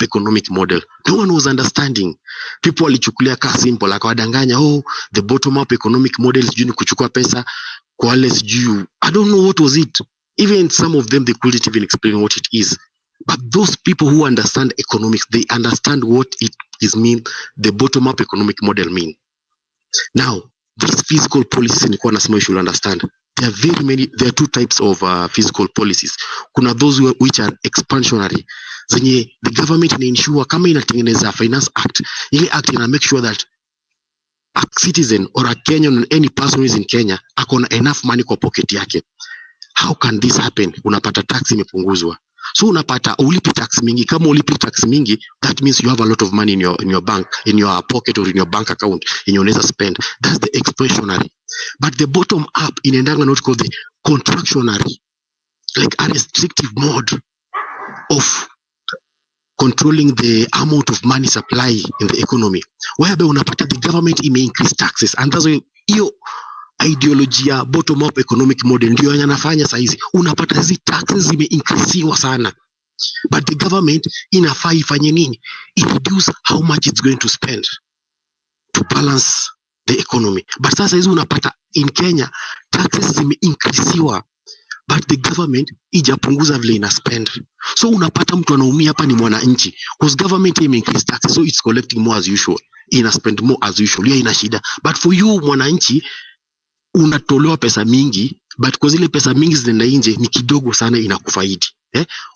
economic model. No one was understanding. People walichukulia ka simple, like wadanganya, oh, the bottom up economic model sijui ni kuchukua pesa kwa wale sijui. I don't know what was it. Even some of them, they couldn't even explain what it is. But those people who understand economics, they understand what it is mean, the bottom up economic model mean. Now, these fiscal policies in nasema you should understand. There are two types of fiscal policies. Kuna those which are expansionary. Zenye the government ina ensure kama inatengeneza finance act, ile act ina make sure that a citizen or a Kenyan or any person who is in Kenya akona enough money kwa pocket yake. How can this happen? Unapata tax imepunguzwa. So unapata ulipi tax mingi. Kama ulipi tax mingi, that means you have a lot of money in your bank, in your pocket or in your bank account, in your unaweza spend. That's the expansionary. But the bottom up inaendanga not called the contractionary, like a restrictive mode of controlling the amount of money supply in the economy, whereby unapata the government may increase taxes, and that's why hiyo ideology ya bottom up economic model ndio yanafanya saizi unapata hizi taxes zimeincreasiwa sana, but the government inafaa ifanye nini? Reduce how much it's going to spend to balance the economy. But sasa hizi unapata in Kenya taxes zimeincreasiwa, but the government ijapunguza vile ina spend. So unapata mtu anaumia hapa ni mwananchi, because government increase taxes, so it's collecting more as usual, ina spend more as usual, ya ina shida. But for you mwananchi unatolewa pesa mingi, but kwa zile pesa mingi zinaenda nje ni kidogo sana inakufaidi.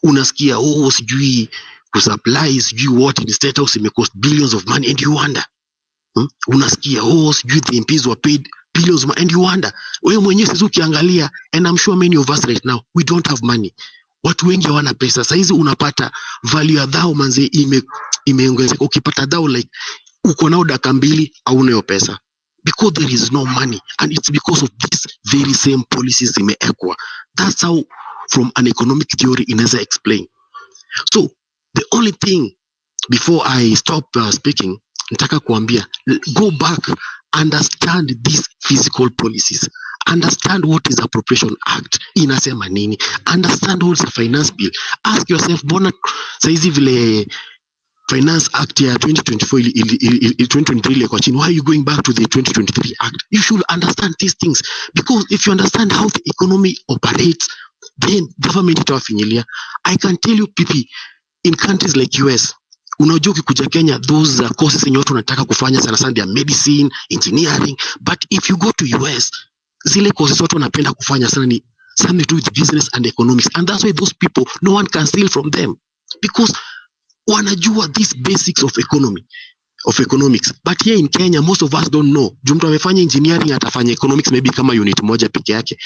Unasikia oh sijui kusupply sijui what in state house may cost billions of money, and you wonder. Unasikia oh sijui the MPs were paid billions of money, and you wonder. Wewe mwenyewe sasa ukiangalia, and I'm sure many of us right now we don't have money. Watu wengi hawana pesa. Saizi unapata value ya dhao manze imeongezeka. Ukipata dhao like uko nao dakika mbili au unayo pesa, because there is no money, and it's because of these very same policies zimeekwa. That's how from an economic theory inaweza explain. So the only thing before I stop speaking, nataka kuambia, go back, understand these fiscal policies, understand what is Appropriation Act inasema nini, understand what is a finance bill. Ask yourself, bona saizi vile Finance Act ya 2024 2023 kwa chini, why are you going back to the 2023 Act? You should understand these things, because if you understand how the economy operates, then government itawafinyilia. I can tell you people in countries like US, unajua ukikuja Kenya, those courses yenye watu wanataka kufanya sana sana ya medicine, engineering, but if you go to US, zile courses watu wanapenda kufanya sana ni something to do with business and economics, and that's why those people, no one can steal from them, because wanajua these basics of economics. But here in Kenya, most of us don't know. Mtu amefanya engineering atafanya economics maybe kama unit moja peke yake,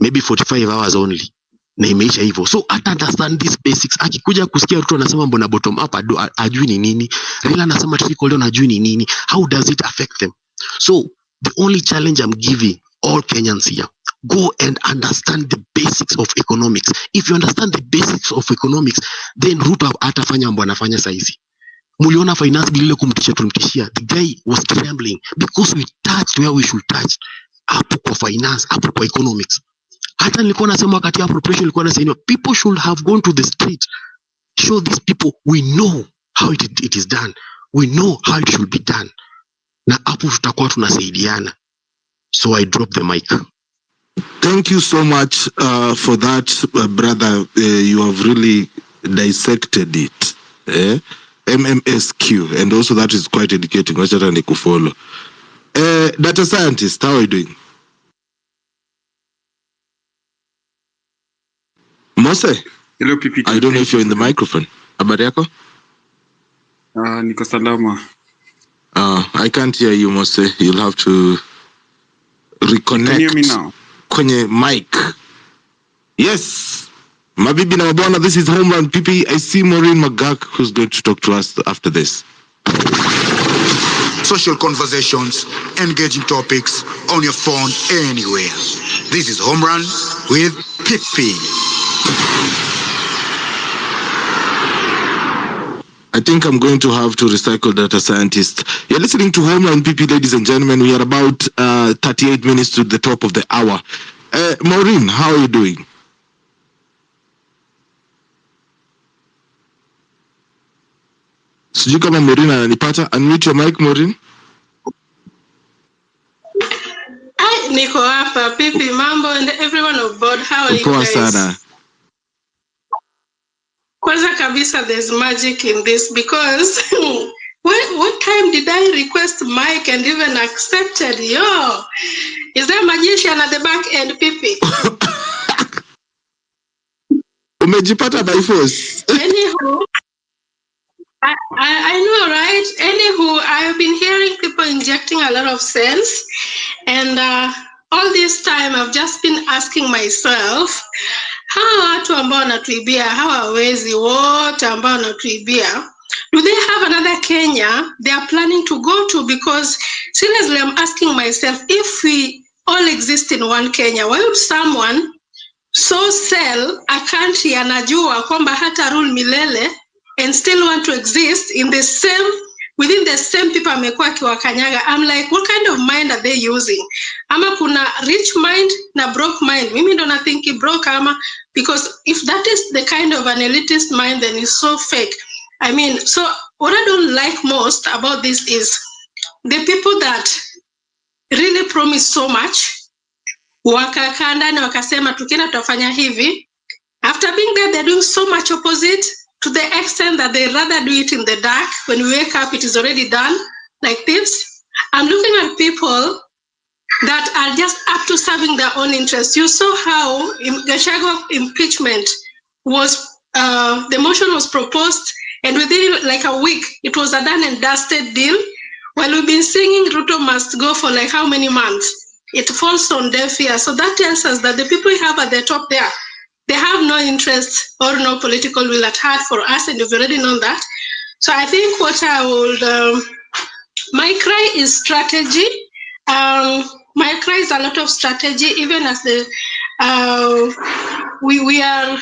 maybe 45 hours only, na imeisha hivyo. So hata understand these basics. Akikuja kusikia mtu anasema mbona bottom up ajui ni nini, Raila anasema trickle down ajui ni nini, how does it affect them? So the only challenge I'm giving all Kenyans here, go and understand the basics of economics. If you understand the basics of economics, then Ruto atafanya mambo anafanya saizi. Muliona finance bill ile kumtishia, the guy was trembling because we touched where we should touch, hapo kwa finance, hapo kwa economics. Hata nilikuwa nasema wakati appropriation nilikuwa nasema people should have gone to the street, show these people we know how it is done, we know how it should be done, na hapo tutakuwa tunasaidiana. So I drop the mic. Thank you so much for that, brother. You have really dissected it. MMSQ, and also that is quite educating. Data scientist, how are you doing? Mose? Hello, PPT. I don't know if you're in the microphone. Habari yako? Niko salama. I can't hear you, Mose. You'll have to reconnect. Can you hear me now? Kwenye mic. Yes. Mabibi na mabwana, this is Homeland PP. I see Maureen Magak, who's going to talk to us after this. Social conversations, engaging topics on your phone, anywhere. This is Home Run with PP. I think I'm going to have to recycle data scientist. You're listening to Homeland PP, ladies and gentlemen. We are about 38 minutes to the top of the hour. Maureen, how are you doing? Sijui kama Maureen ananipata. Unmute your mic, Maureen. Niko hapa, Pipi, Mambo, and everyone on board. How are you guys? Sana. Kwanza kabisa, there's magic in this because what time did I request mic and even accepted? Yo, is there a magician at the back end, Pipi? Umejipata by force. Anywho, I know, right? Anywho, I've been hearing people injecting a lot of sense, and all this time I've just been asking myself, hawa watu ambao wanatuibia, hawa wezi wote ambao wanatuibia, do they have another Kenya they are planning to go to? Because seriously, I'm asking myself, if we all exist in one Kenya, why would someone so sell a country anajua kwamba hata rule milele and still want to exist in the same, within the same people amekuwa akiwakanyaga? I'm like, what kind of mind are they using? Ama kuna rich mind na broke mind? Mimi ndo nathinki broke ama, because if that is the kind of an elitist mind, then it's so fake. I mean, so what I don't like most about this is the people that really promise so much, wakakaa ndani wakasema tukienda tutafanya hivi. After being there, they're doing so much opposite, to the extent that they rather do it in the dark. When we wake up, it is already done, like this. I'm looking at people that are just up to serving their own interests. You saw how Gachagua impeachment was, the motion was proposed, and within like a week, it was a done and dusted deal. While we've been singing Ruto must go for like how many months? It falls on deaf ears. So that tells us that the people we have at the top there, they have no interest or no political will at heart for us, and you've already known that. So I think what I would, my cry is strategy. My cry is a lot of strategy, even as the we are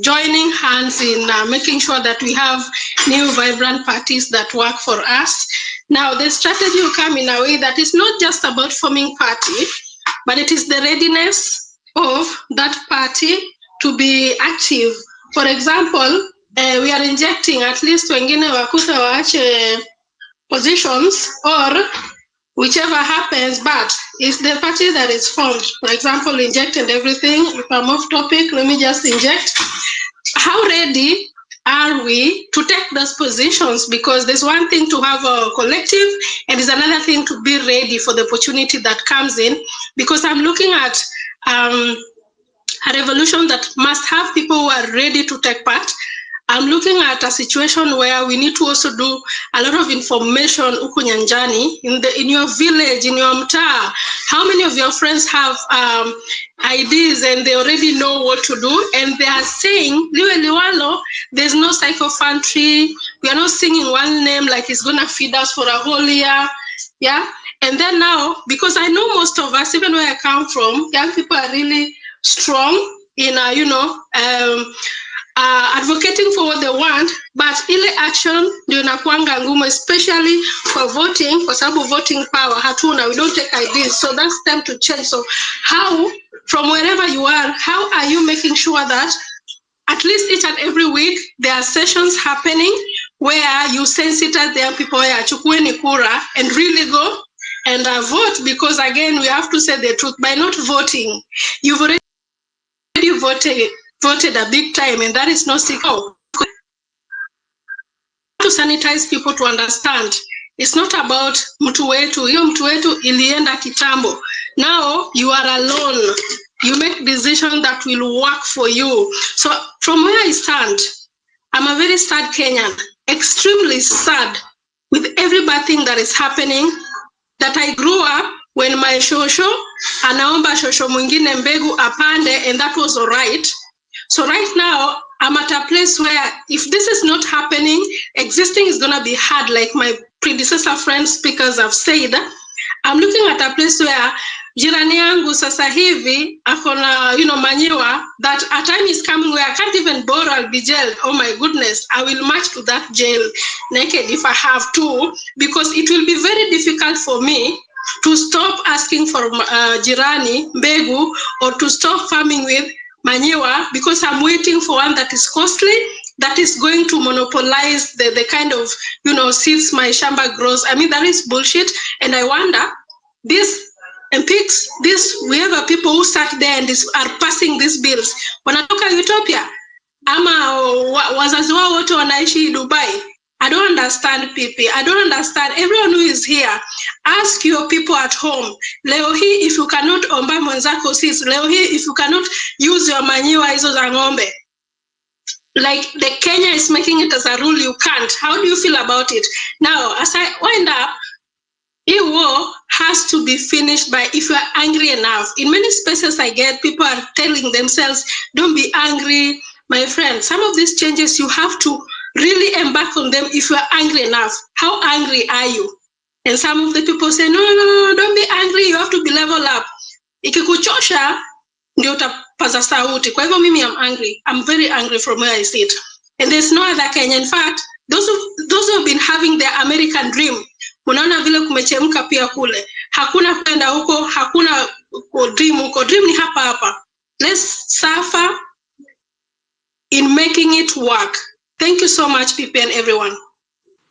joining hands in making sure that we have new vibrant parties that work for us. Now, the strategy will come in a way that is not just about forming party, but it is the readiness of that party to be active. For example, we are injecting at least wengine wakuta waache positions, or whichever happens, but it's the party that is formed. For example, inject and everything. If I'm off topic, let me just inject. How ready are we to take those positions? Because there's one thing to have a collective, and there's another thing to be ready for the opportunity that comes in. Because I'm looking at a revolution that must have people who are ready to take part. I'm looking at a situation where we need to also do a lot of information huku nyanjani, in your village, in your mtaa. How many of your friends have ideas and they already know what to do, and they are saying, liwe liwalo, there's no psychophanry, we are not singing one name like it's gonna feed us for a whole year, yeah? And then now, because I know most of us, even where I come from, young people are really strong in, advocating for what they want, but ile action ndio inakuanga ngumu, especially for voting, kwa sababu voting power hatuna, we don't take ideas, so that's time to change. So how, from wherever you are, how are you making sure that at least each and every week there are sessions happening where you sensitize the people where chukueni kura and really go and vote? Because again, we have to say the truth, by not voting, you've already voted a big time, and that is not secret. To sanitize people to understand, it's not about mtu wetu. Hiyo mtu wetu ilienda kitambo. Now you are alone. You make decisions that will work for you. So from where I stand, I'm a very sad Kenyan, extremely sad with every bad thing that is happening, that I grew up when my shosho anaomba shosho mwingine mbegu apande, and that was all right. So right now, I'm at a place where if this is not happening, existing is gonna be hard, like my predecessor friends, speakers have said. I'm looking at a place where jirani yangu sasa hivi akona, manyiwa, that a time is coming where I can't even borrow, I'll be jailed. Oh my goodness, I will march to that jail naked if I have to, because it will be very difficult for me to stop asking for jirani mbegu, or to stop farming with manure, because I'm waiting for one that is costly that is going to monopolize the kind of, seeds my shamba grows. I mean, that is bullshit. And I wonder, this MPs, we have a people who sat there and are passing these bills. Wanatoka Utopia ama wazazi wao wote wanaishi Dubai. I don't understand people. I don't understand. Everyone who is here, ask your people at home. Leo hii, if you cannot omba mwenzako seeds, leo hii, if you cannot use your manure hizo za ng'ombe, like the Kenya is making it as a rule, you can't. How do you feel about it? Now, as I wind up, a war has to be finished by if you are angry enough. In many spaces I get, people are telling themselves, don't be angry. My friend, some of these changes, you have to really embark on them if you are angry enough. How angry are you? And some of the people say, no, don't be angry. You have to be level up. Ikikuchosha, ndio utapaza sauti. Kwa hivyo mimi, I'm angry. I'm very angry from where I sit. And there's no other Kenya. In fact, those who have been having their American dream, unaona vile kumechemka pia kule. Hakuna kwenda huko, hakuna dream huko. Dream ni hapa hapa. Let's suffer in making it work. Thank you so much, people and everyone.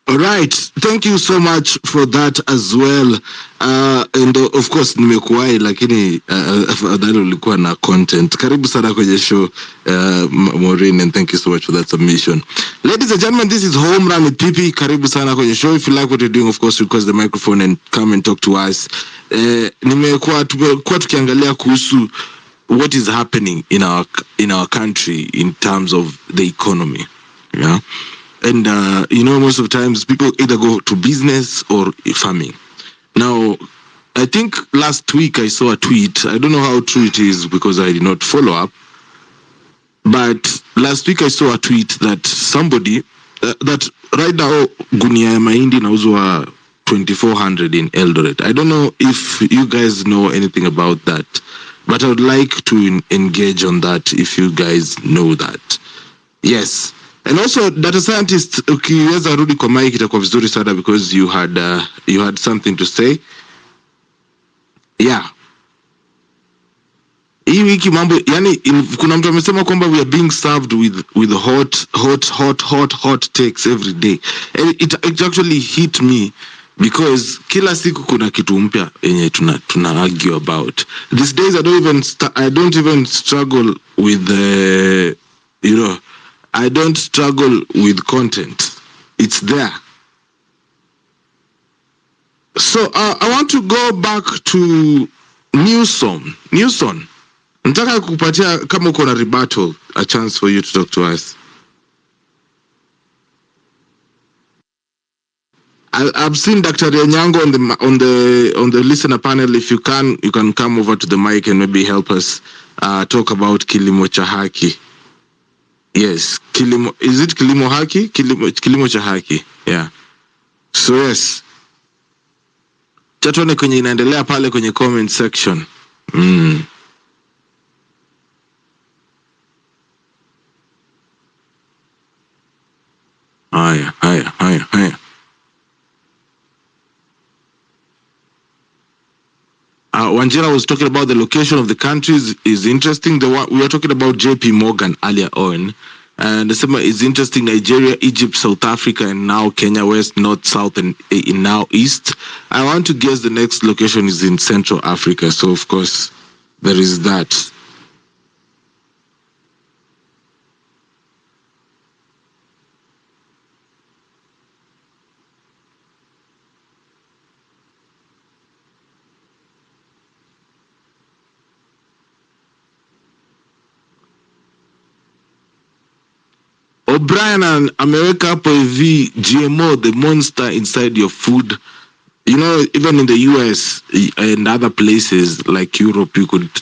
All right, thank you so much for that as well. And of course nimekuwahi, lakini afadhali ulikuwa na content. Karibu sana kwenye show, Maureen, and thank you so much for that submission. Ladies and gentlemen, this is Home Run with Pipi. Karibu sana kwenye show. If you like what you're doing, of course, request the microphone and come and talk to us. Tumekuwa tukiangalia kuhusu what is happening in our country in terms of the economy. Yeah. And, most of the times people either go to business or farming. Now, I think last week I saw a tweet. I don't know how true it is because I did not follow up. But last week I saw a tweet that somebody, that right now, gunia ya mahindi inauzwa 2,400 in Eldoret. I don't know if you guys know anything about that. But I would like to engage on that if you guys know that. Yes. And also, data scientist, ukiweza rudi kwa mic itakuwa vizuri sana because you had something to say. Yeah. Hii wiki mambo, yani kuna mtu amesema kwamba we are being served with hot takes every day. And it actually hit me because kila siku kuna kitu mpya yenye tuna argue about. These days I don't even struggle with I don't struggle with content. It's there. So I want to go back to Newson. Nataka kukupatia kama uko na rebuttal, a chance for you to talk to us. I've seen Dr. Nyango on the listener panel. If you can come over to the mic and maybe help us talk about kilimo cha haki. Yes, kilimo. Is it kilimo haki? Kilimo cha haki. Yeah. So yes. Chatone kwenye inaendelea pale kwenye comment section. Haya. Wanjira was talking about the location of the countries is interesting. We were talking about JP Morgan earlier on. And it's interesting, Nigeria, Egypt, South Africa, and now Kenya, West, North, South, and now East. I want to guess the next location is in Central Africa. So, of course, there is that. O'Brien ameweka hapo hivi GMO, the monster inside your food. Even in the US and other places like Europe,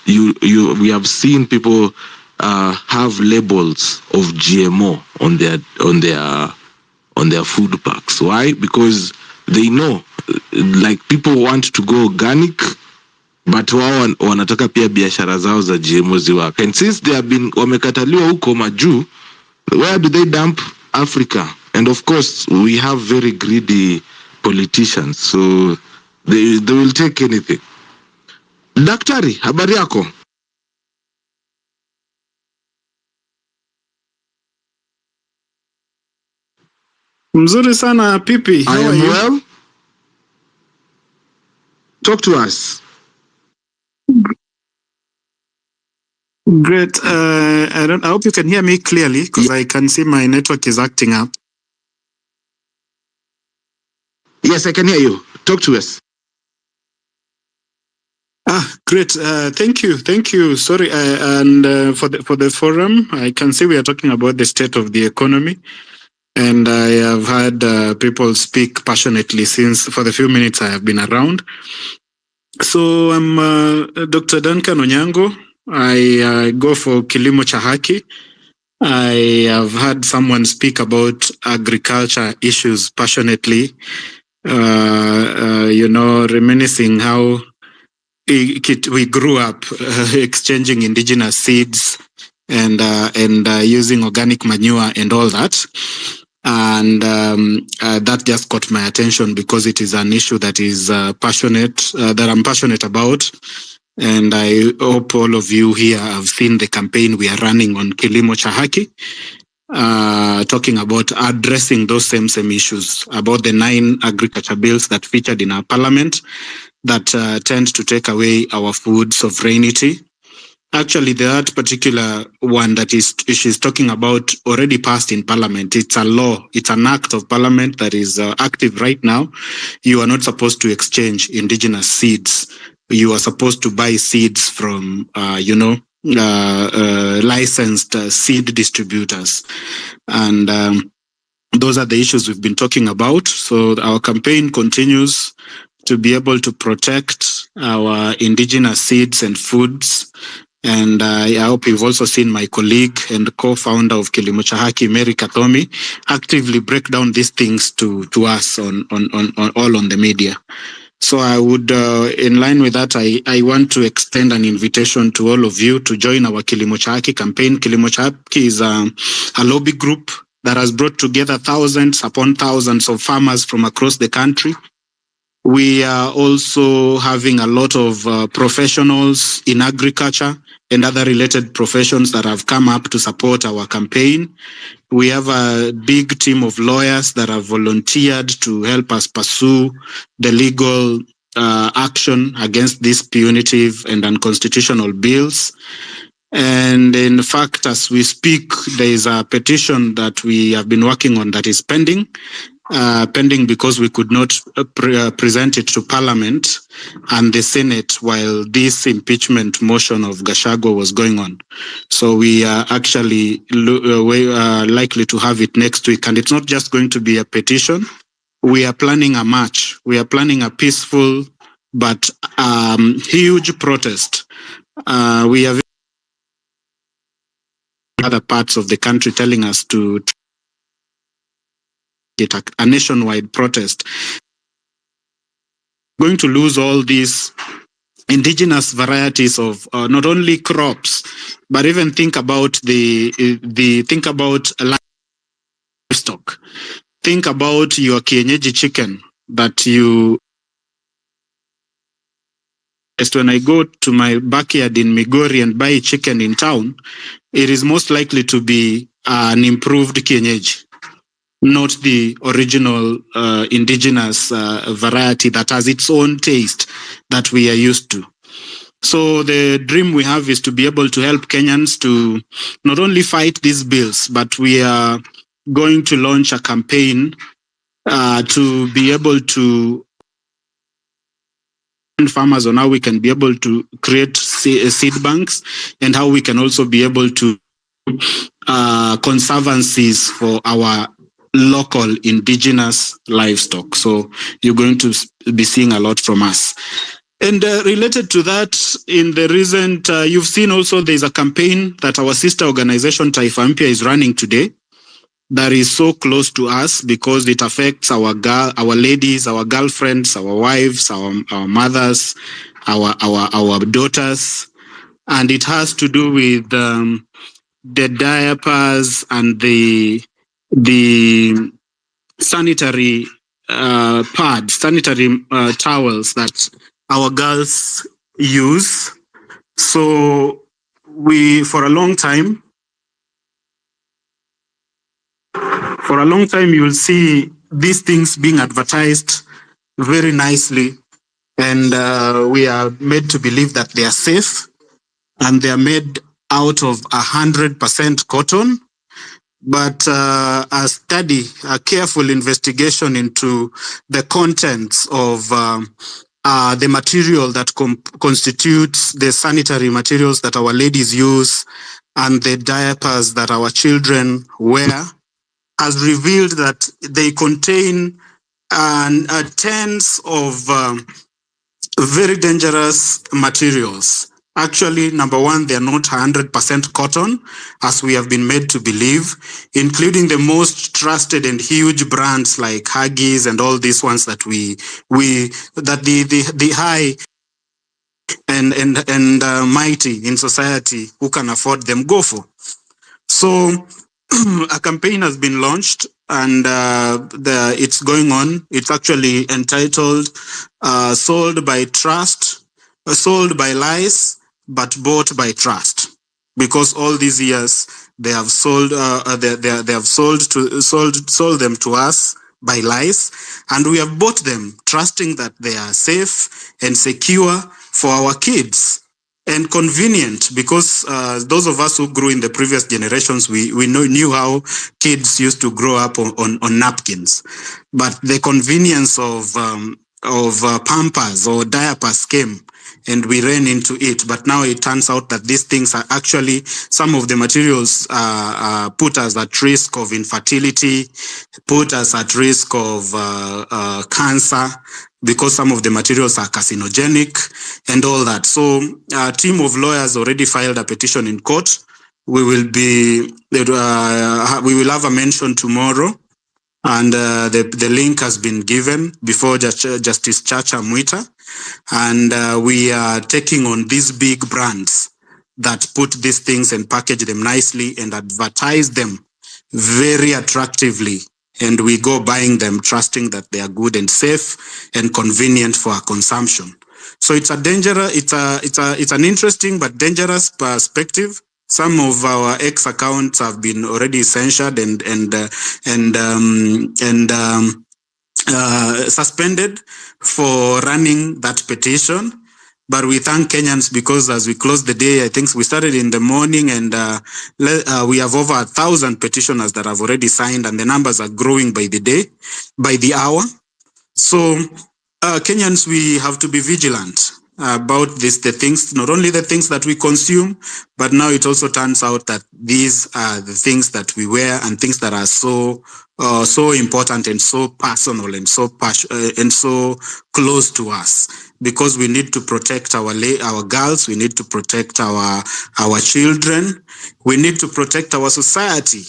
we have seen people have labels of GMO on their food packs. Why? Because they know, like, people want to go organic, but wao wanataka pia biashara zao za GMO ziwaka. And since they have been wamekataliwa huko majuu, where do they dump? Africa. And of course, we have very greedy politicians, so they will take anything. Daktari, habari yako? Mzuri sana Pipi. I How are am you? well. Talk to us. Great. I hope you can hear me clearly because I can see my network is acting up. Yes, I can hear you. Talk to us. Great. Thank you. Sorry. And for the forum, I can see we are talking about the state of the economy, and I have had people speak passionately since for the few minutes I have been around. So I'm Dr. Duncan Onyango. I go for Kilimo cha Haki. I have heard someone speak about agriculture issues passionately, reminiscing how we grew up exchanging indigenous seeds and using organic manure and all that. And that just caught my attention because it is an issue that is that I'm passionate about. And I hope all of you here have seen the campaign we are running on Kilimo cha Haki, talking about addressing those same issues, about the 9 agriculture bills that featured in our parliament that tend to take away our food sovereignty. Actually, that particular one that she's talking about already passed in parliament. It's a law. It's an act of parliament that is active right now. You are not supposed to exchange indigenous seeds. You are supposed to buy seeds from, licensed seed distributors. And those are the issues we've been talking about. So our campaign continues to be able to protect our indigenous seeds and foods. And I hope you've also seen my colleague and co-founder of Kilimo cha Haki, Mary Kathomi, actively break down these things to us on all on the media. So I would, in line with that, I want to extend an invitation to all of you to join our Kilimo cha Haki campaign. Kilimo cha Haki is a lobby group that has brought together thousands upon thousands of farmers from across the country. We are also having a lot of professionals in agriculture and other related professions that have come up to support our campaign. We have a big team of lawyers that have volunteered to help us pursue the legal action against these punitive and unconstitutional bills. And in fact, as we speak, there is a petition that we have been working on that is pending because we could not present it to Parliament and the Senate while this impeachment motion of Gachagua was going on. So we are actually likely to have it next week. And it's not just going to be a petition. We are planning a march. We are planning a peaceful but huge protest. We have other parts of the country telling us to get a nationwide protest. Going to lose all these indigenous varieties of not only crops, but even think about think about livestock. Think about your kienyeji chicken that you. When I go to my backyard in Migori and buy chicken in town, it is most likely to be an improved kienyeji, not the original indigenous variety that has its own taste that we are used to. So the dream we have is to be able to help Kenyans to not only fight these bills, but we are going to launch a campaign to be able to farmers on how we can be able to create seed banks and how we can also be able to conservancies for our local indigenous livestock. So you're going to be seeing a lot from us. And related to that, in the recent, you've seen also there's a campaign that our sister organization Taifa Mpya is running today that is so close to us because it affects our ladies, our girlfriends, our wives, our mothers, our daughters, and it has to do with the diapers and the sanitary pads, sanitary towels that our girls use. So we, for a long time, For a long time, you will see these things being advertised very nicely, and we are made to believe that they are safe, and they are made out of 100% cotton. But a study, a careful investigation into the contents of the material that constitutes the sanitary materials that our ladies use and the diapers that our children wear has revealed that they contain tens of very dangerous materials. Actually, number one, they are not 100% cotton, as we have been made to believe, including the most trusted and huge brands like Huggies and all these ones that the high and mighty in society who can afford them go for. So a campaign has been launched, and it's going on. It's actually entitled "Sold by Trust, Sold by Lies, but Bought by Trust." Because all these years they have sold them to us by lies, and we have bought them trusting that they are safe and secure for our kids and convenient, because those of us who grew in the previous generations, we knew how kids used to grow up on napkins. But the convenience of Pampers or diapers came, and we ran into it. But now it turns out that these things are actually, some of the materials put us at risk of infertility, put us at risk of cancer, because some of the materials are carcinogenic and all that. So a team of lawyers already filed a petition in court. We will have a mention tomorrow, and the link has been given before Justice Chacha Mwita, and we are taking on these big brands that put these things and package them nicely and advertise them very attractively, and we go buying them trusting that they are good and safe and convenient for our consumption. So it's it's an interesting but dangerous perspective. Some of our ex accounts have been already censured and suspended for running that petition. But we thank Kenyans, because as we close the day, I think we started in the morning, and we have over 1,000 petitioners that have already signed, and the numbers are growing by the day, by the hour. So Kenyans, we have to be vigilant about the things, not only the things that we consume, but now it also turns out that these are the things that we wear and things that are so important and so personal and so close to us, because we need to protect our girls, we need to protect our children, we need to protect our society,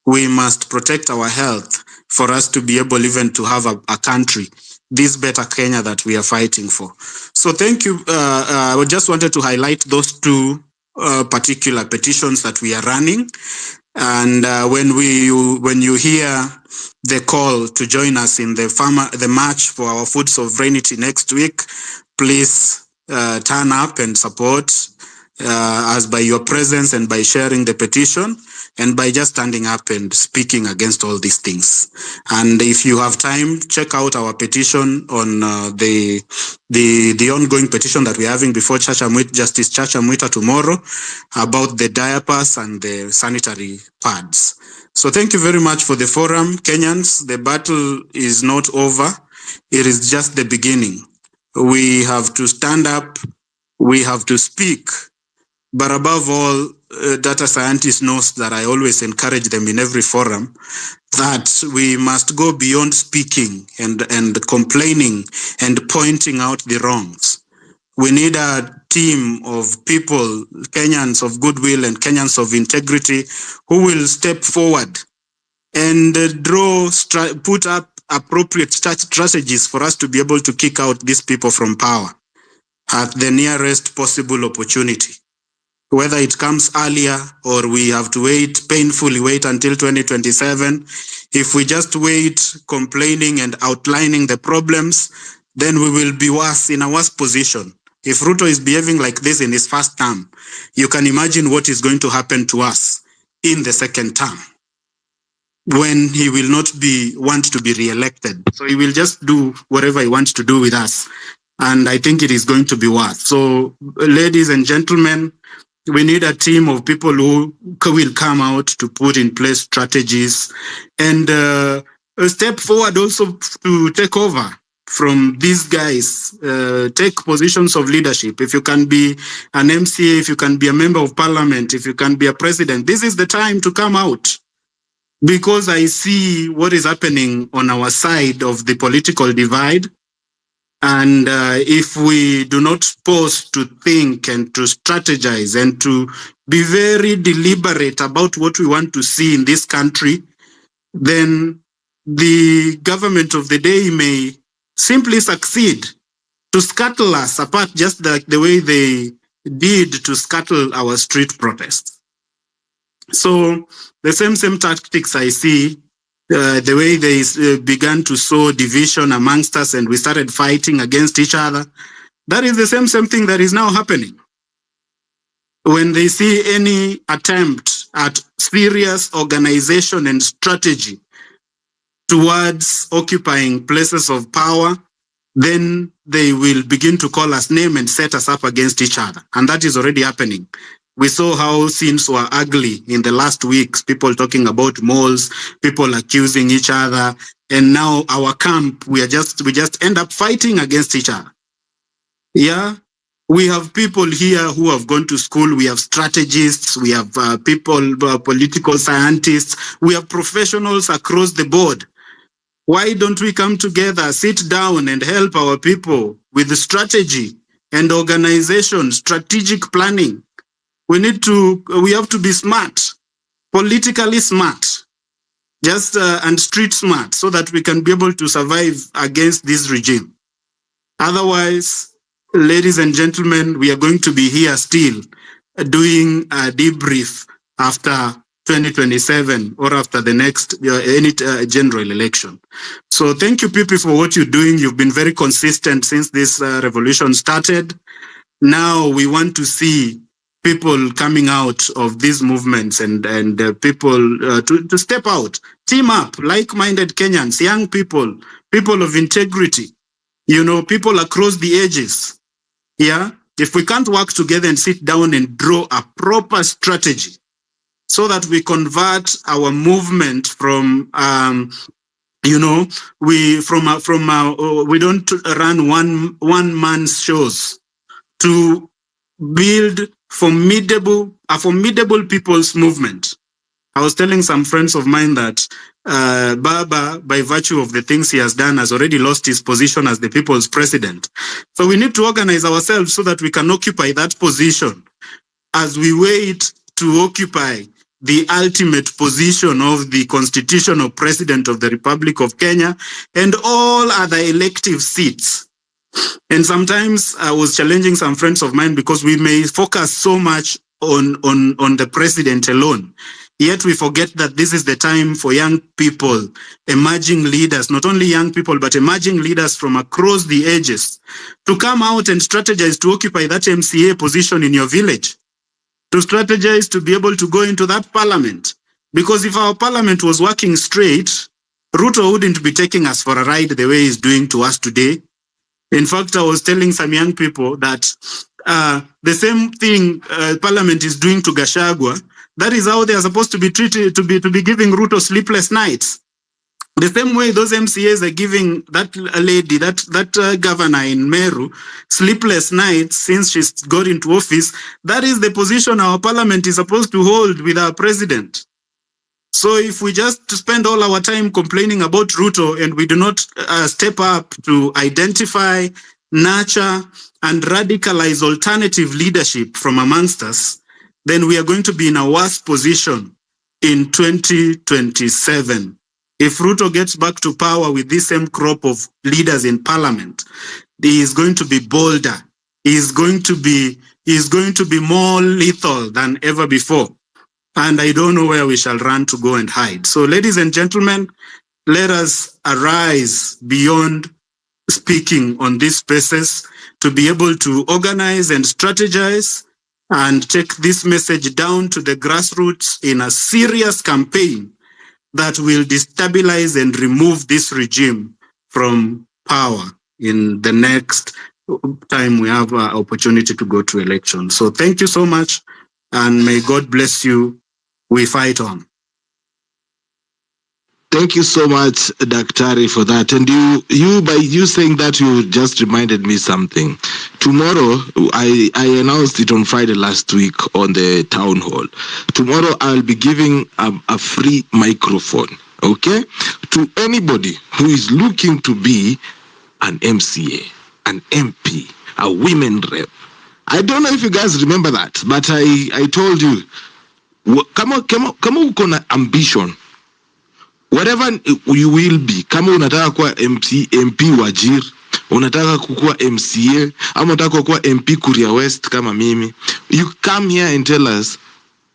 we must protect our health for us to be able even to have a country, this better Kenya that we are fighting for. So thank you. I just wanted to highlight those two particular petitions that we are running. And when you hear the call to join us in the march for our food sovereignty next week, please turn up and support us by your presence and by sharing the petition and by just standing up and speaking against all these things. And if you have time, check out our petition on the ongoing petition that we're having before Justice Chacha Mwita tomorrow about the diapers and the sanitary pads. So thank you very much for the forum, Kenyans. The battle is not over. It is just the beginning. We have to stand up. We have to speak. But above all, data scientists knows that I always encourage them in every forum that we must go beyond speaking and complaining and pointing out the wrongs. We need a team of people, Kenyans of goodwill and Kenyans of integrity, who will step forward and put up appropriate strategies for us to be able to kick out these people from power at the nearest possible opportunity. Whether it comes earlier or we have to painfully wait until 2027. If we just wait complaining and outlining the problems, then we will be in a worse position. If Ruto is behaving like this in his first term, you can imagine what is going to happen to us in the second term. when he will not want to be re-elected. So he will just do whatever he wants to do with us. And I think it is going to be worse. So, ladies and gentlemen, we need a team of people who will come out to put in place strategies and step forward also to take over from these guys, take positions of leadership. If you can be an MCA, if you can be a member of parliament, if you can be a president, this is the time to come out. Because I see what is happening on our side of the political divide. And if we do not pause to think and to strategize and to be very deliberate about what we want to see in this country, then the government of the day may simply succeed to scuttle us apart, just the way they did to scuttle our street protests. So the same tactics I see, the way they began to sow division amongst us and we started fighting against each other, that is the same thing that is now happening. When they see any attempt at serious organization and strategy towards occupying places of power, then they will begin to call us name and set us up against each other. And that is already happening. We saw how scenes were ugly in the last weeks, people talking about malls, people accusing each other. And now our camp, we just end up fighting against each other. Yeah. We have people here who have gone to school. We have strategists. We have people, political scientists. We have professionals across the board. Why don't we come together, sit down and help our people with the strategy and organization, strategic planning? We have to be smart, politically smart, just and street smart, so that we can be able to survive against this regime. Otherwise, ladies and gentlemen, we are going to be here still doing a debrief after 2027 or after the next any general election. So thank you, people, for what you're doing. You've been very consistent since this revolution started. Now we want to see people coming out of these movements and people to step out, team up, like-minded Kenyans, young people, people of integrity, people across the ages. Yeah. If we can't work together and sit down and draw a proper strategy so that we convert our movement from, we don't run one man's shows, to build a formidable people's movement. I was telling some friends of mine that Baba, by virtue of the things he has done, has already lost his position as the people's president. So we need to organize ourselves so that we can occupy that position as we wait to occupy the ultimate position of the constitutional president of the Republic of Kenya and all other elective seats. And sometimes I was challenging some friends of mine because we may focus so much on the president alone. Yet we forget that this is the time for young people, emerging leaders, not only young people, but emerging leaders from across the ages, to come out and strategize to occupy that MCA position in your village, to strategize to be able to go into that parliament. Because if our parliament was working straight, Ruto wouldn't be taking us for a ride the way he's doing to us today. In fact, I was telling some young people that the same thing Parliament is doing to Gachagua, that is how they are supposed to be treated, to be giving Ruto sleepless nights. The same way those MCAs are giving that lady, that governor in Meru, sleepless nights since she's got into office, that is the position our Parliament is supposed to hold with our president. So if we just spend all our time complaining about Ruto and we do not step up to identify, nurture, and radicalize alternative leadership from amongst us, then we are going to be in a worse position in 2027. If Ruto gets back to power with this same crop of leaders in parliament, he is going to be bolder. He is going to be more lethal than ever before. And I don't know where we shall run to go and hide. So, ladies and gentlemen, let us arise beyond speaking on these spaces to be able to organize and strategize and take this message down to the grassroots in a serious campaign that will destabilize and remove this regime from power in the next time we have an opportunity to go to election. So thank you so much, and may God bless you. We fight on. Thank you so much, Daktari, for that. And you by you saying that, you just reminded me something. Tomorrow, I announced it on Friday last week on the town hall. Tomorrow, I'll be giving a free microphone, okay, to anybody who is looking to be an MCA, an MP, a women rep. I don't know if you guys remember that, but I told you, kama uko na ambition, whatever you will be, kama unataka kuwa MP Wajir, unataka kukuwa MCA, ama unataka kuwa MP Kuria West kama mimi, you come here and tell us,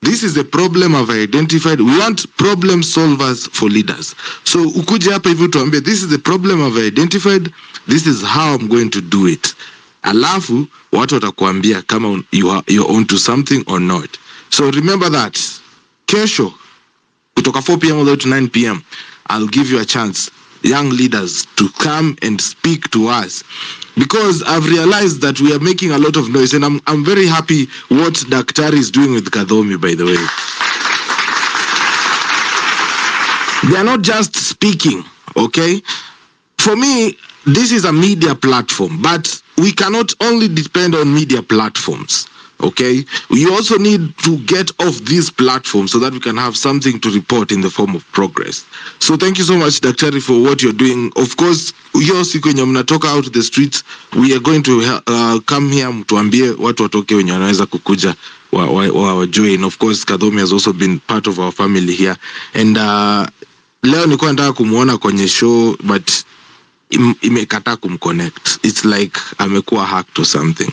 this is the problem I've identified. We want problem solvers for leaders. So ukuje hapa hivi tuambie, this is the problem I've identified, this is how I'm going to do it. Alafu watu watakuambia kama you're onto something or not. So remember that. Kesho kutoka 4 p.m. all the way to 9 p.m. I'll give you a chance, young leaders, to come and speak to us, because I've realized that we are making a lot of noise, and I'm very happy what Daktari is doing with Kadhomi, by the way. They are not just speaking, okay? For me, this is a media platform, but we cannot only depend on media platforms. Okay, we also need to get off this platform so that we can have something to report in the form of progress. So thank you so much, Daktari, for what you're doing. Of course, hiyo siku yenye mnatoka out the streets, we are going to come here mtuambie watu watoke wenye wanaweza kukuja wa join. Of course, Kadhomi has also been part of our family here, and leo nilikuwa nataka kumuona kwenye show, but imekataa kumconnect. It's like amekuwa hacked or something.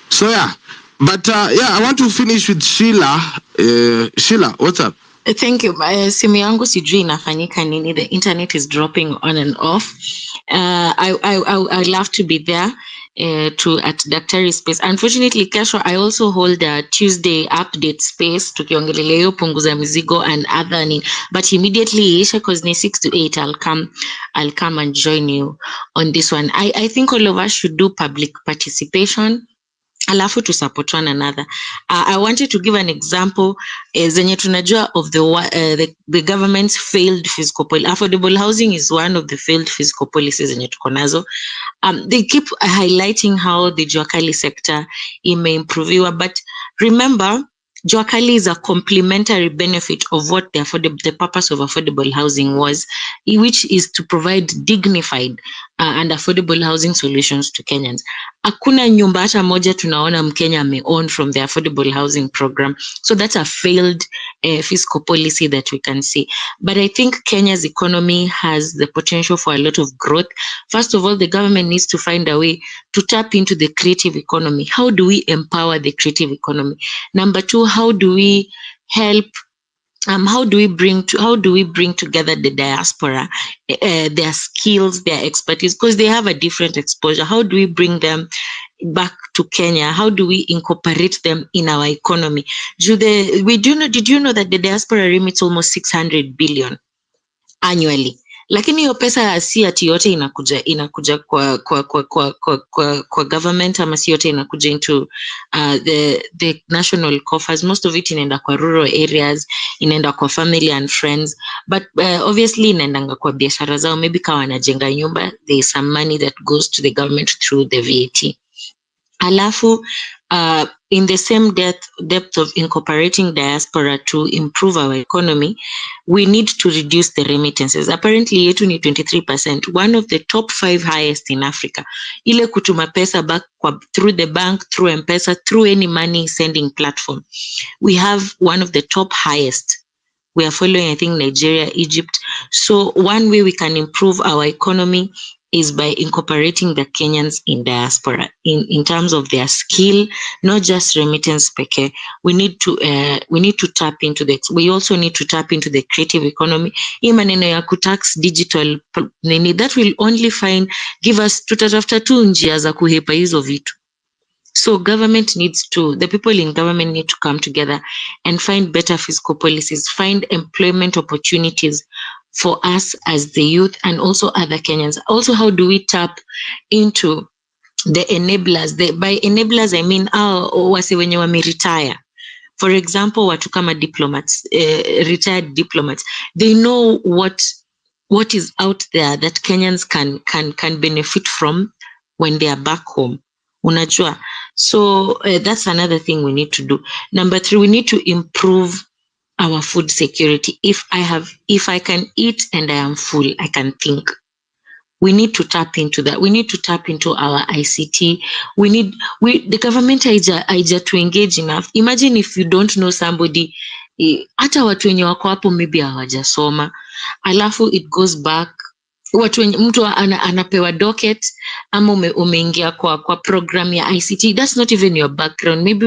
So yeah. But yeah, I want to finish with Sheila. Sheila, what's up? Thank you. Simu yangu sijui inafanyika nini. The internet is dropping on and off. I love to be there at Daktari space. Unfortunately, kesho I also hold a Tuesday update space tukiongelelea hiyo punguza mizigo and other. But immediately isha cause ni 6 to 8 I'll come and join you on this one. I think all of us should do public participation. Alafu to support one another. I wanted to give an example zenye tunajua of the government's failed fiscal policy. Affordable housing is one of the failed fiscal policies zenye tuko nazo. They keep highlighting how the Juakali sector imeimproviwa, but remember, Juakali is a complementary benefit of what the purpose of affordable housing was, which is to provide dignified and affordable housing solutions to Kenyans. Hakuna nyumba hata moja tunaona Mkenya ame-own from the affordable housing program. So that's a failed fiscal policy that we can see. But I think Kenya's economy has the potential for a lot of growth. First of all, the government needs to find a way to tap into the creative economy. How do we empower the creative economy? Number two, how do we help how do we bring together the diaspora, their skills, their expertise, because they have a different exposure? How do we bring them back to Kenya? How do we incorporate them in our economy? Did you know that the diaspora remits almost 600 billion annually? Lakini hiyo pesa si ati yote inakuja kwa government, ama si yote inakuja into the national coffers. Most of it inaenda kwa rural areas, inaenda kwa family and friends, but obviously inaendanga kwa biashara zao. Maybe kawa wanajenga nyumba, there is some money that goes to the government through the VAT. Alafu in the same depth of incorporating diaspora to improve our economy, we need to reduce the remittances. Apparently yetu ni 23%, one of the top 5 highest in Africa. Ile kutuma pesa back through the bank, through M-Pesa, through any money sending platform, we have one of the top highest. We are following, I think, Nigeria, Egypt. So one way we can improve our economy is by incorporating the Kenyans in diaspora in terms of their skill, not just remittance peke. We need to tap into we also need to tap into the creative economy. Hii maneno ya kutax digital that will only give us tutatafuta tu njia za kuhepa hizo vitu. So the people in government need to come together and find better fiscal policies, find employment opportunities for us as the youth and also other Kenyans? Also, how do we tap into the enablers? By enablers, I mean wase wenye wameretire. For example, watu kama diplomats, retired diplomats, they know what is out there that Kenyans can benefit from when they are back home. Unajua? So that's another thing we need to do. Number 3, we need to improve our food security. If I can eat and I am full, I can think. We need to tap into that. We need to tap into our ICT. The government haija to engage enough. Imagine if you don't know somebody, hata watu wenye wako hapo maybe hawajasoma, alafu it goes back. Watu wenye mtu anapewa docket ama umeingia kwa program ya ICT, that's not even your background. Maybe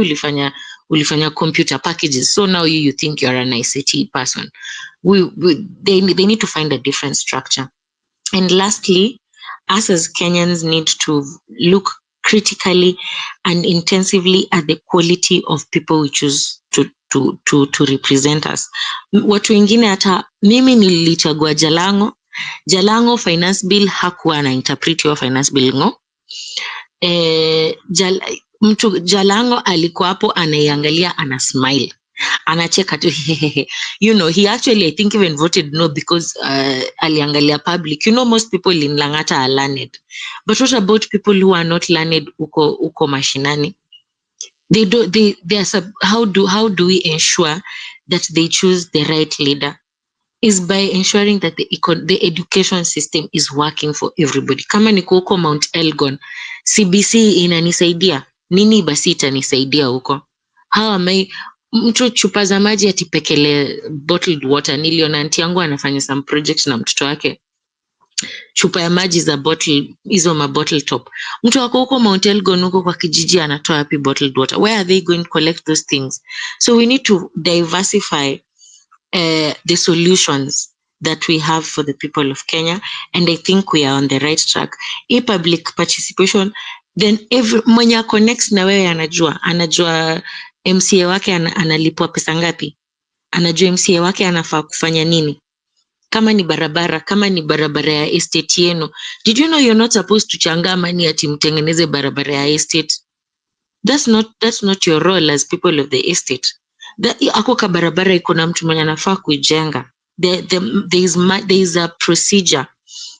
ulifanya computer packages, so now you think you're an ICT person. They need to find a different structure. And lastly, us as Kenyans need to look critically and intensively at the quality of people we choose to represent us. Watu wengine, hata mimi nilichagua Jalango finance bill hakuwa na interpret your finance bill ngo. Mtu Jalango alikuwa hapo anaiangalia, ana smile, anacheka tu. You know, he actually, I think, even voted no because aliangalia public. You know, most people in Langata are learned, but what about people who are not learned uko mashinani? How do we ensure that they choose the right leader? Is by ensuring that the education system is working for everybody. Kama niko huko Mount Elgon, CBC inanisaidia nini? Basi itanisaidia huko. How am I? Mtu chupa za maji atipekele bottled water. Niliona aunti yangu anafanya some project na mtoto wake, chupa ya maji za bottle, hizo ma bottle top. Mtu wako huko Mount Elgon huko kwa kijiji anatoa happy bottled water. Where are they going to collect those things? So we need to diversify the solutions that we have for the people of Kenya, and I think we are on the right track. Public participation, then mwenye connects na wewe anajua MCA wake analipwa pesa ngapi, anajua MCA wake anafaa kufanya nini. Kama ni barabara ya estate yenu, did you know you're not supposed to changa money ati mtengeneze barabara ya estate? That's not your role as people of the estate. Ako ka barabara iko na mtu mwenye anafaa kuijenga. There is a procedure.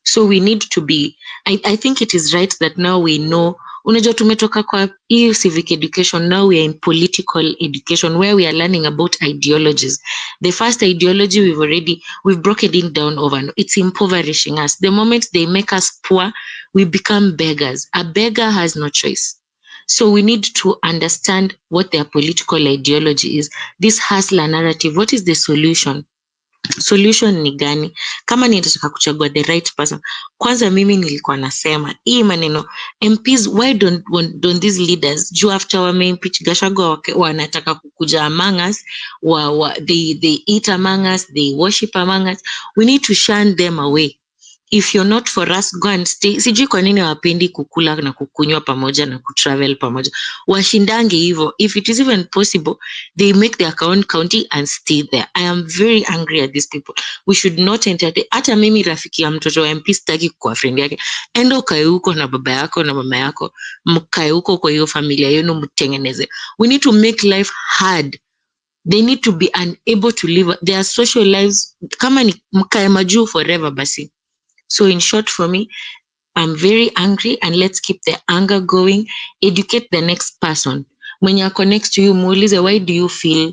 So we need to be, I think it is right that now we know. Unajua tumetoka kwa civic education, now we are in political education where we are learning about ideologies. The first ideology we've broken it down over. It's impoverishing us. The moment they make us poor, we become beggars. A beggar has no choice. So we need to understand what their political ideology is. This hustler narrative, what is the solution? Solution ni gani? Kama nitataka kuchagua the right person, kwanza mimi nilikuwa nasema hii maneno MPs, why don't these leaders, juu after wameimpeach Gachagua wanataka kukuja among us, they eat among us, they worship among us. We need to shun them away. If you're not for us, go and stay. Sijui kwa nini wapendi kukula na kukunywa pamoja na kutravel pamoja. Washindange hivyo. If it is even possible, they make their own county and stay there. I am very angry at these people. We should not entertain. Hata mimi rafiki ya mtoto wa MP sitaki kwa friend yake. Enda ukae huko na baba yako na mama yako. Mkae huko kwa hiyo familia yenu mtengeneze. We need to make life hard. They need to be unable to live their social lives. Kama ni mkae majuu forever basi. So in short, for me, I'm very angry, and let's keep the anger going. Educate the next person. When you are next to you, muulize, why do you feel?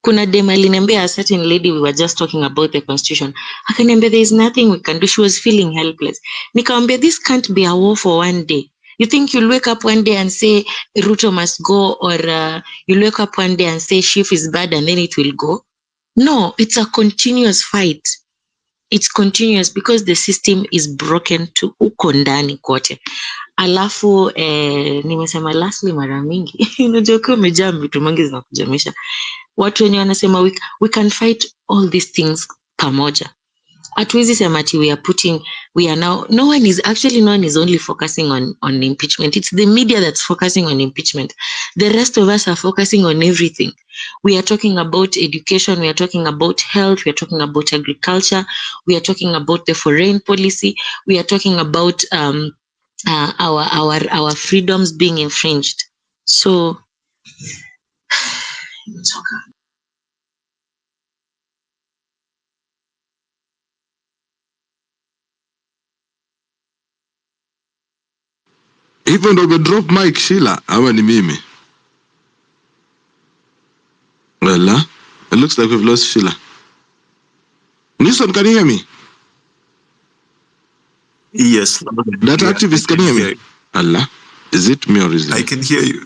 Kuna dem aliniambia, a certain lady, we were just talking about the constitution. Akaniambia, there is nothing we can do. She was feeling helpless. Nikamwambia, this can't be a war for one day. You think you'll wake up one day and say Ruto must go, or you'll wake up one day and say Chief is bad and then it will go? No, it's a continuous fight. It's continuous because the system is broken to uko ndani kote. Alafu nimesema lastly mara mingi unajua kwa umejaa vitu mingi za kujamisha. Watu wenye wanasema we can fight all these things pamoja. hatuwezi sema ati we are now, no one is only focusing on impeachment. It's the media that's focusing on impeachment. The rest of us are focusing on everything. We are talking about education, we are talking about health, we are talking about agriculture, we are talking about the foreign policy, we are talking about our freedoms being infringed. So Hivyo ndo umedrop mic Sheila ama ni mimi? Well, it looks like we've lost Sheila. Newson, can you hear me? Yes. That activist, can you hear me? Allah, is it me or is it? I can hear you.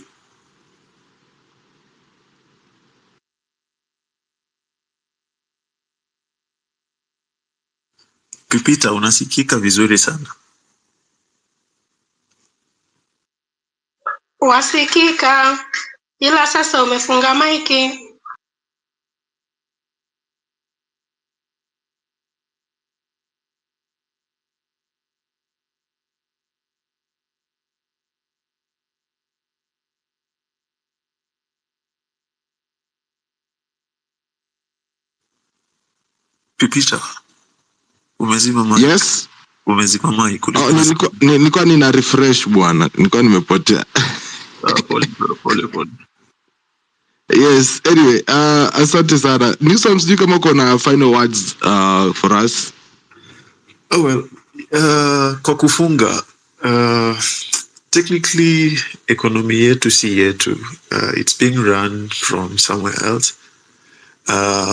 Pipita, unasikika vizuri sana. Wasikika, ila sasa umefunga maiki. Pipita, umezima mic. Yes. Umezima mic. Nilikuwa nina refresh bwana. Nilikuwa nimepotea. Pole. Yes, anyway, asante sana. Newsom, sijui kama uko na final words for us. Oh well, kwa kufunga, technically economy yetu si yetu. It's being run from somewhere else.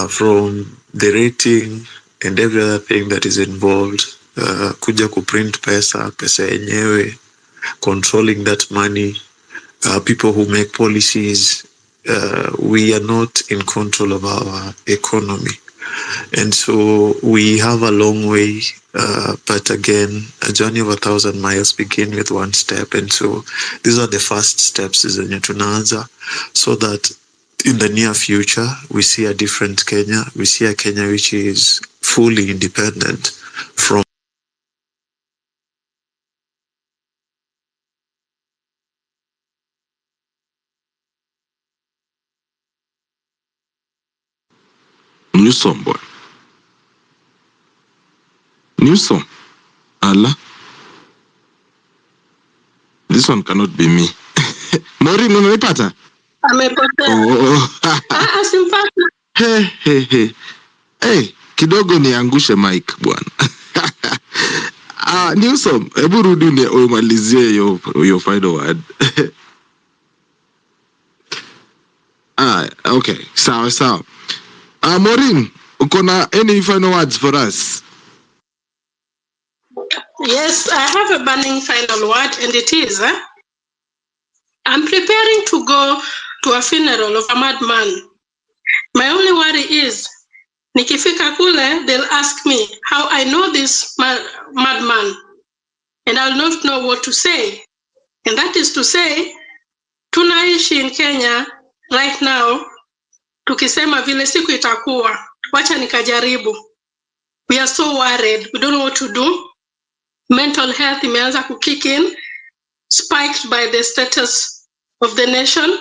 From the rating and every other thing that is involved, kuja kuprint pesa yenyewe, controlling that money, people who make policies, we are not in control of our economy. And so we have a long way, but again, a journey of 1,000 miles begin with one step. And so these are the first steps zenye tunaanza, so that in the near future, we see a different Kenya. We see a Kenya which is fully independent from Newsom, boy. Newsom. Allah. This one cannot be me. Maureen, unanipata? Amepotea. Oh. Simpati. Hey, kidogo niangushe mic bwana. Newsom, hebu rudi umalizie your final word. Okay, sawa. Maureen, uko na any final words for us? Yes, I have a burning final word, and it is, I'm preparing to go to a funeral of a madman. My only worry is, nikifika kule, they'll ask me how I know this madman, and I'll not know what to say. And that is to say, tunaishi in Kenya right now, tukisema vile siku itakuwa, wacha nikajaribu. We are so worried, we don't know what to do. Mental health imeanza kukick in, spiked by the status of the nation,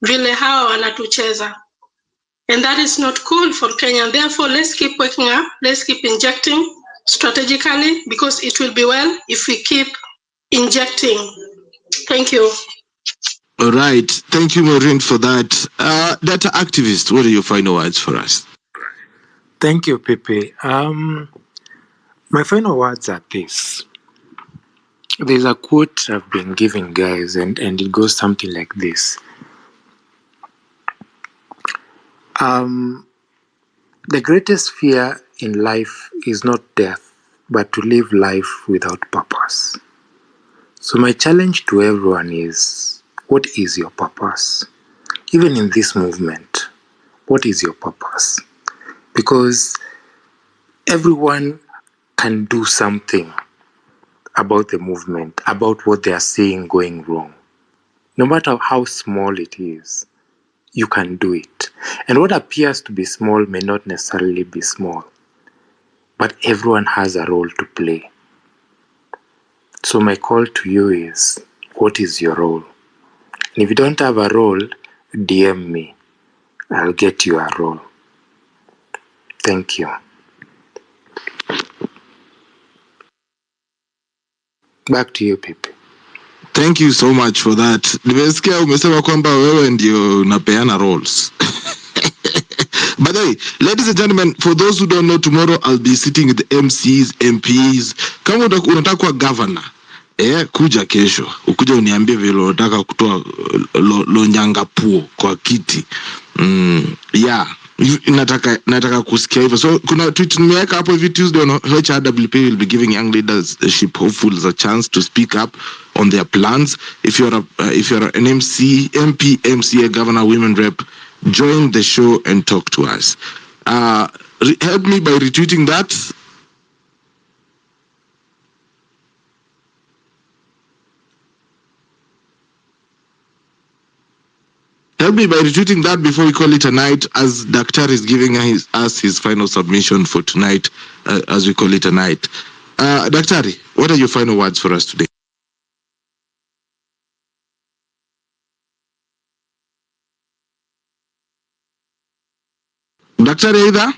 vile hawa wanatucheza. And that is not cool for Kenya. Therefore, let's keep waking up, let's keep injecting strategically, because it will be well if we keep injecting. Thank you. All right. Thank you, Maureen, for that. Data activist, what are your final words for us? Thank you, Pepe. My final words are this. There's a quote I've been giving, guys, and it goes something like this. The greatest fear in life is not death, but to live life without purpose. So my challenge to everyone is, what is your purpose? Even in this movement, what is your purpose? Because everyone can do something about the movement, about what they are seeing going wrong. No matter how small it is, you can do it. And what appears to be small may not necessarily be small. but everyone has a role to play. So my call to you is, what is your role? And if you don't have a role, DM me. I'll get you a role. Thank you. Back to you, Pipi. Thank you so much for that. Nimesikia umesema kwamba wewe ndio unapeana roles. By the way, ladies and gentlemen, for those who don't know, tomorrow I'll be sitting with the MCs, MPs. Kama unataka kuwa governor, kuja kesho. Ukuja uniambie vile unataka kutoa Lonyangapuo kwa kiti. Yeah. Nataka kusikia hivyo. So kuna tweet nimeweka hapo hivi Tuesday on HRWP will be giving young leadership hopefuls a chance to speak up on their plans. If you're an MC, MP, MCA, governor, women rep, join the show and talk to us. Help me by retweeting that. Help me by retweeting that before we call it a night, as Daktari is giving us his final submission for tonight, as we call it a night. Daktari, what are your final words for us today? Daktari, either?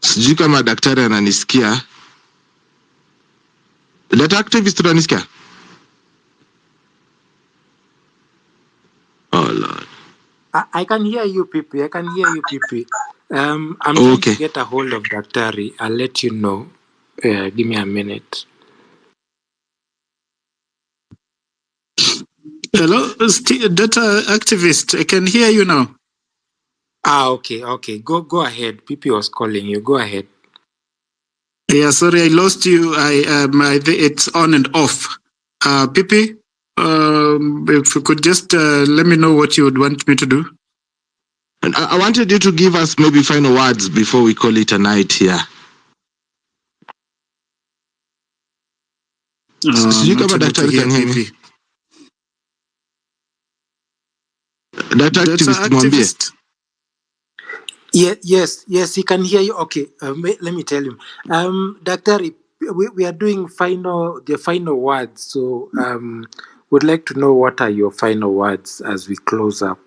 Sijui kama daktari ananisikia. Data activist unanisikia? Oh Lord. I can hear you, Pipi. I'm trying to get a hold of Daktari. I'll let you know. Give me a minute. Hello, data activist. I can hear you now. Okay. Go ahead. Pipi was calling you. Go ahead. Yeah, sorry, I lost you. It's on and off. Pipi, if you could just let me know what you would want me to do. And I wanted you to give us maybe final words before we call it a night here. Sijui kama daktari can hear me. Data activist mwambie. Yes, he can hear you. Okay, let me tell him. Daktari, we are doing the final words. So would like to know what are your final words as we close up.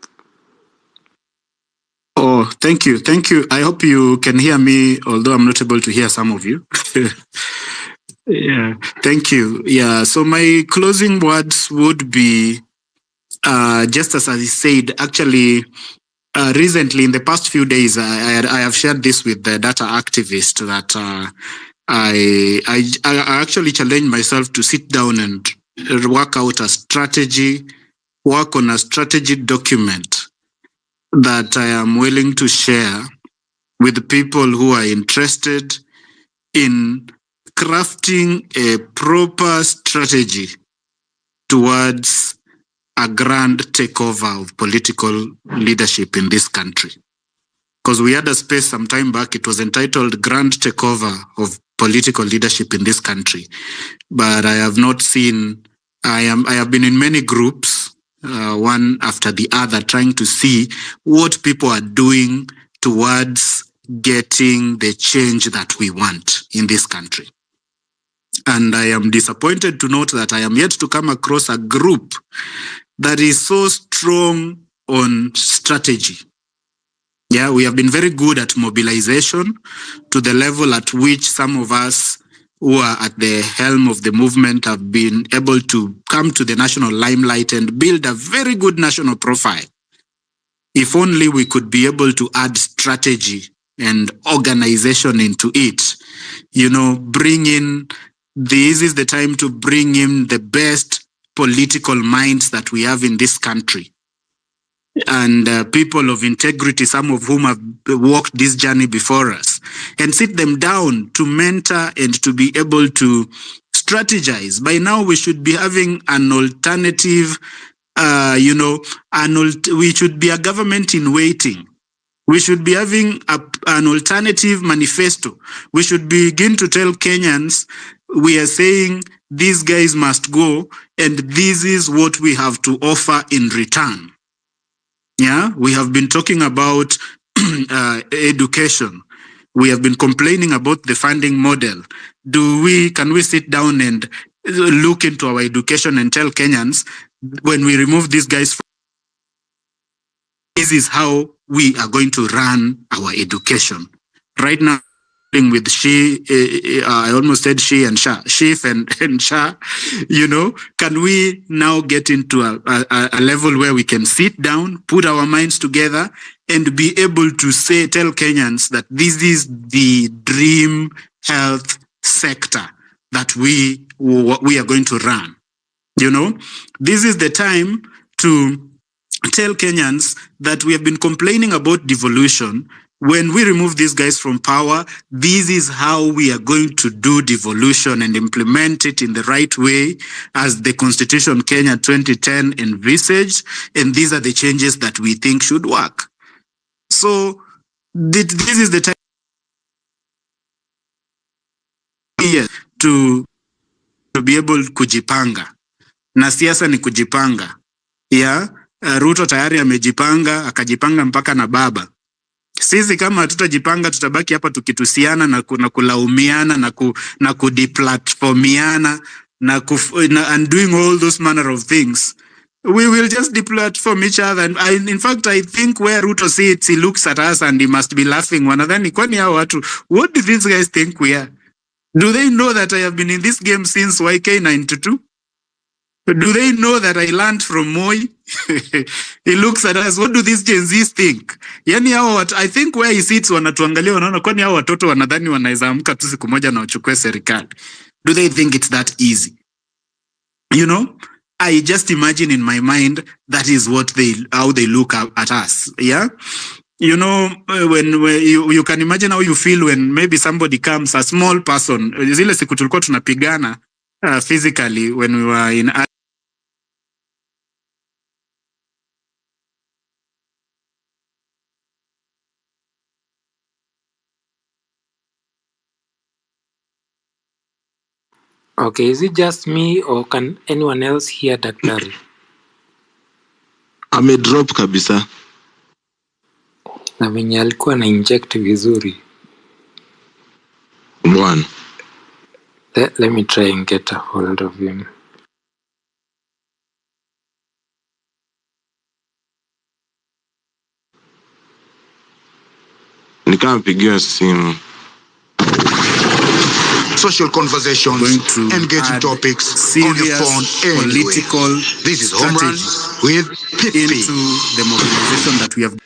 Oh, thank you. I hope you can hear me, although I'm not able to hear some of you. Yeah, thank you. Yeah, so my closing words would be, just as I said, actually, recently, in the past few days, I have shared this with the data activist that I actually challenged myself to sit down and work out a strategy, work on a strategy document that I am willing to share with people who are interested in crafting a proper strategy towards a grand takeover of political leadership in this country. Because we had a space some time back, it was entitled Grand Takeover of Political Leadership in this country. But I have not seen, I have been in many groups, one after the other, trying to see what people are doing towards getting the change that we want in this country. And I am disappointed to note that I am yet to come across a group that is so strong on strategy. Yeah, we have been very good at mobilization to the level at which some of us who are at the helm of the movement have been able to come to the national limelight and build a very good national profile. If only we could be able to add strategy and organization into it, bring in, this is the time to bring in the best political minds that we have in this country. And people of integrity, some of whom have walked this journey before us, and sit them down to mentor and to be able to strategize. By now, we should be having an alternative, we should be a government in waiting. We should be having an alternative manifesto. We should begin to tell Kenyans, we are saying these guys must go, and this is what we have to offer in return. Yeah, we have been talking about education. We have been complaining about the funding model. Can we sit down and look into our education and tell Kenyans, when we remove these guys, this is how we are going to run our education? Right now, with I almost said Shif and Shah, can we now get into a level where we can sit down, put our minds together, and be able to tell Kenyans that this is the dream health sector that we are going to run? This is the time to tell Kenyans that we have been complaining about devolution. When we remove these guys from power, this is how we are going to do devolution and implement it in the right way as the Constitution Kenya 2010 envisaged. And these are the changes that we think should work. So this is the time to be able kujipanga. Na siasa ni kujipanga. Ruto tayari amejipanga, akajipanga mpaka na baba. Sisi kama hatutajipanga tutabaki hapa tukitusiana na kulaumiana na kudeplatformiana and doing all those manner of things. We will just deplatform each other. And in fact, I think where Ruto sits, he looks at us and he must be laughing. Wanadhani kwani hao watu, what do these guys think we are? Do they know that I have been in this game since YK92? Do they know that I learned from Moi? He looks at us. What do these Gen Zs think? Yani I think where he sits wanatuangalia wanaona kwani hao watoto wanadhani wanaweza amka tu siku moja na wachukue serikali. Do they think it's that easy? I just imagine in my mind that is how they look at us. Yeah. When you can imagine how you feel when maybe somebody comes, a small person. Zile siku tulikuwa tunapigana physically when we were in. Okay, is it just me or can anyone else hear Daktari? Amedrop kabisa. Na venye alikuwa na inject vizuri. One. Let me try and get a hold of him. Nikampigia simu. Social conversations, engaging topics on your phone anywhere. This is Home Run with Pipi. Into the mobilization that we have.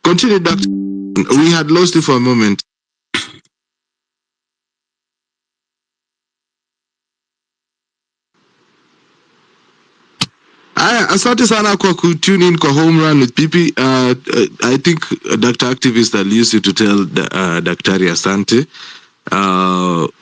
Continue, Doctor. We had lost you for a moment. Asante sana kwa tune in kwa Home Run with Pipi. I think Dr. Activist I'll use you to tell Daktari Asante.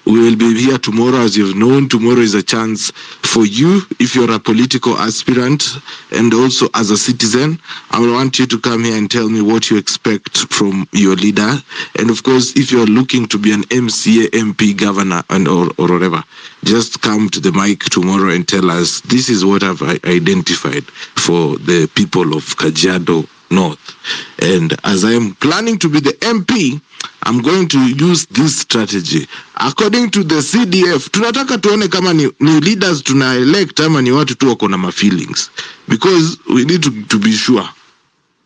We will be here tomorrow. As you've known, tomorrow is a chance for you, if you're a political aspirant and also as a citizen. I want you to come here and tell me what you expect from your leader. And of course, if you're looking to be an MCA, MP, governor, or whatever, just come to the mic tomorrow and tell us, this is what I've identified for the people of Kajiado North. And as I am planning to be the MP, I'm going to use this strategy. According to the CDF, tunataka tuone kama ni leaders tuna elect ama ni watu tu wako na ma feelings. Because we need to be sure.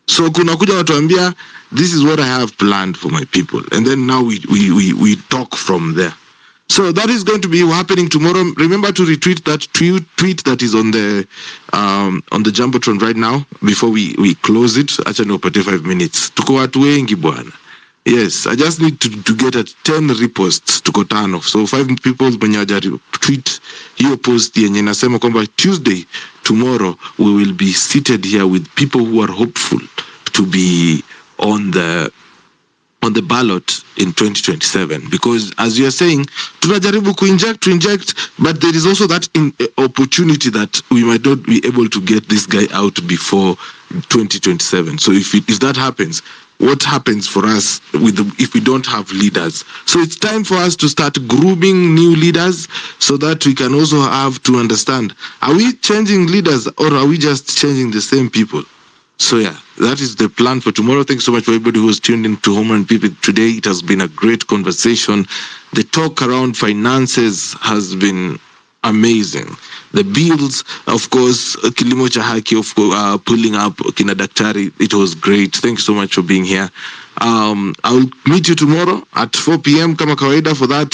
So kuna kuja watu ambia, this is what I have planned for my people. And then now we talk from there. So that is going to be happening tomorrow. Remember to retweet that tweet that is on the Jumbotron right now before we close it. Acha niupate 5 minutes. Tuko watu wengi bwana. Yes, I just need to get at 10 reposts tuko 5. So 5 people mwenye haja tweet hiyo post yenye nasema kwamba Tuesday, tomorrow, we will be seated here with people who are hopeful to be on on the ballot in 2027, because as you are saying, tunajaribu to inject, but there is also that opportunity that we might not be able to get this guy out before 2027. So if that happens, what happens for us if we don't have leaders? So it's time for us to start grooming new leaders so that we can also have to understand, are we changing leaders or are we just changing the same people? So yeah, that is the plan for tomorrow. Thanks so much for everybody who was tuned in to Homeland People today. It has been a great conversation. The talk around finances has been amazing. The bills, of course, kilimo cha haki, of course, pulling up kina daktari, it was great. Thanks so much for being here. I'll meet you tomorrow at 4 p.m. kama kawaida for that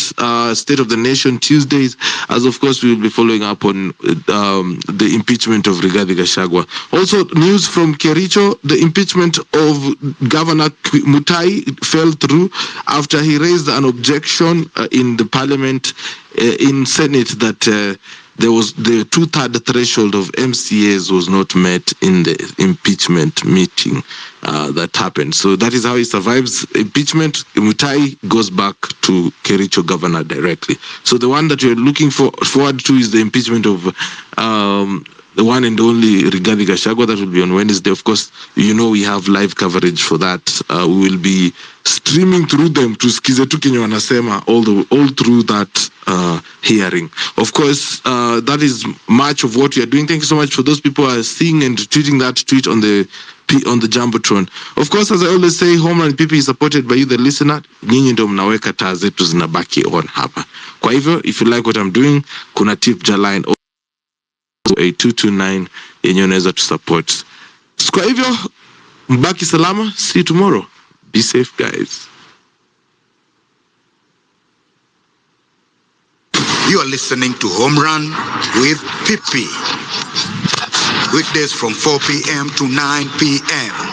State of the Nation Tuesdays, as of course we will be following up on the impeachment of Rigathi Gachagua. Also, news from Kericho, the impeachment of Governor Mutai fell through after he raised an objection in the parliament in Senate that there was the 2/3 threshold of MCAs was not met in the impeachment meeting that happened. So that is how he survives impeachment. Mutai goes back to Kericho governor directly. So the one that we're looking forward to is the impeachment of the one and only Rigathi Gachagua. That will be on Wednesday. Of course, you know we have live coverage for that. We will be streaming through them to skize tu kenye wanasema all through that hearing. Of course, that is much of what we are doing. Thank you so much for those people who are seeing and tweeting that tweet on the Jumbotron. Of course, as I always say, Homeland People is supported by you, the listener. Nyinyi ndio mnaweka taa zetu zinabaki on hapa. Kwa hivyo, if you like what I'm doing, kuna tip line 8229 yenye unaweza to support. Kwa hivyo, mbaki salama. See you tomorrow. Be safe, guys. You are listening to Home Run with Pippi. Weekdays from 4 p.m. to 9 p.m.